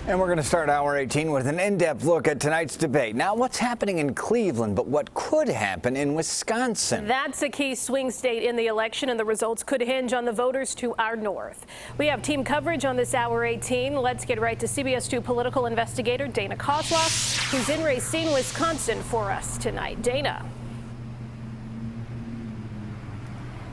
And we're going to start hour 18 with an in-depth look at tonight's debate. Not what's happening in Cleveland, but what could happen in Wisconsin. That's a key swing state in the election, and the results could hinge on the voters to our north. We have team coverage on this hour 18. Let's get right to CBS 2 political investigator Dana Kozlov, who's in Racine, Wisconsin for us tonight. Dana.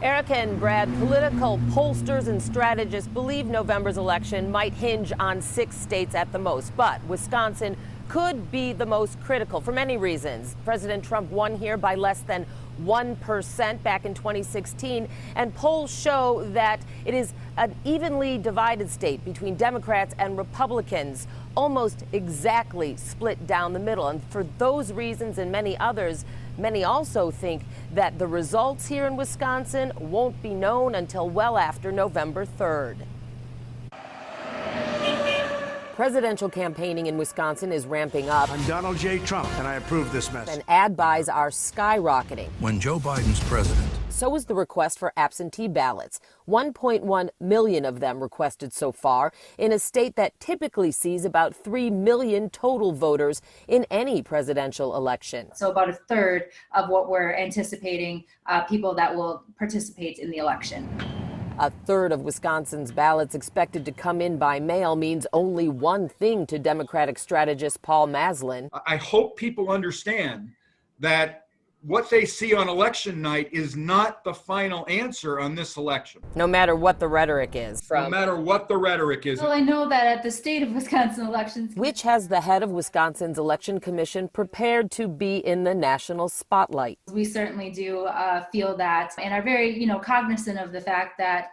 Erica and Brad, political pollsters and strategists believe November's election might hinge on 6 states at the most, but Wisconsin could be the most critical for many reasons. President Trump won here by less than 1% back in 2016, and polls show that it is an evenly divided state between Democrats and Republicans, almost exactly split down the middle. And for those reasons and many others, many also think that the results here in Wisconsin won't be known until well after November 3rd. Presidential campaigning in Wisconsin is ramping up. I'm Donald J. Trump, and I approve this message. And ad buys are skyrocketing. When Joe Biden's president. So is the request for absentee ballots. 1.1 million of them requested so far in a state that typically sees about 3 million total voters in any presidential election. So about a third of what we're anticipating people that will participate in the election. A third of Wisconsin's ballots expected to come in by mail means only one thing to Democratic strategist Paul Maslin. I hope people understand that what they see on election night is not the final answer on this election. No matter what the rhetoric is. No matter what the rhetoric is. Well, I know that at the state of Wisconsin elections, which has the head of Wisconsin's election commission prepared to be in the national spotlight. We certainly do feel that and are very, cognizant of the fact that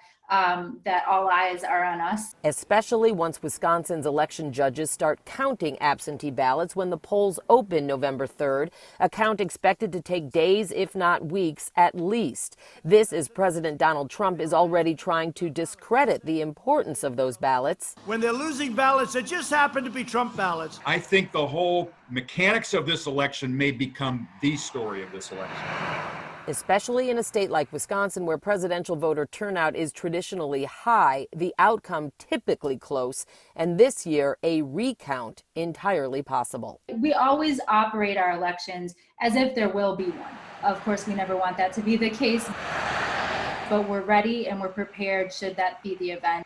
that all eyes are on us. Especially once Wisconsin's election judges start counting absentee ballots when the polls open November 3rd, a count expected to take days, if not weeks, at least. This as President Donald Trump is already trying to discredit the importance of those ballots. When they're losing ballots that just happen to be Trump ballots. I think the whole mechanics of this election may become the story of this election. Especially in a state like Wisconsin, where presidential voter turnout is traditionally high, the outcome typically close, and this year a recount entirely possible. We always operate our elections as if there will be one. Of course, we never want that to be the case, but we're ready and we're prepared should that be the event.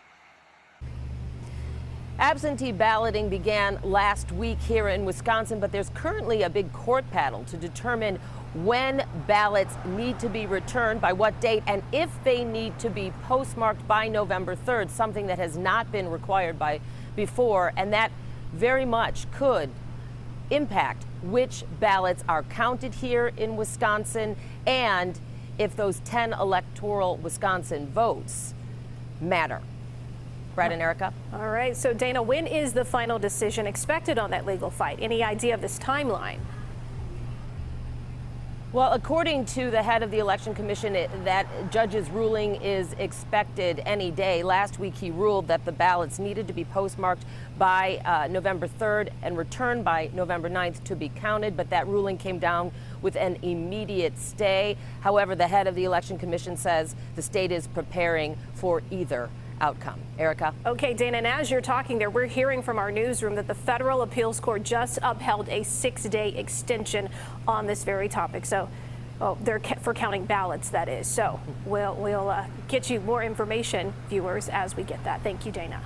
Absentee balloting began last week here in Wisconsin, but there's currently a big court battle to determine when ballots need to be returned, by what date, and if they need to be postmarked by November 3rd, something that has not been required by before, and that very much could impact which ballots are counted here in Wisconsin and if those 10 electoral Wisconsin votes matter. Brad and Erica. All right, so Dana, when is the final decision expected on that legal fight? Any idea of this timeline? Well, according to the head of the Election Commission, that judge's ruling is expected any day. Last week, he ruled that the ballots needed to be postmarked by November 3rd and returned by November 9th to be counted, but that ruling came down with an immediate stay. However, the head of the Election Commission says the state is preparing for either outcome. Erica? Okay, Dana, and as you're talking there, we're hearing from our newsroom that the federal appeals court just upheld a 6-day extension on this very topic. So, they're for counting ballots, that is. So we'll get you more information, viewers, as we get that. Thank you, Dana.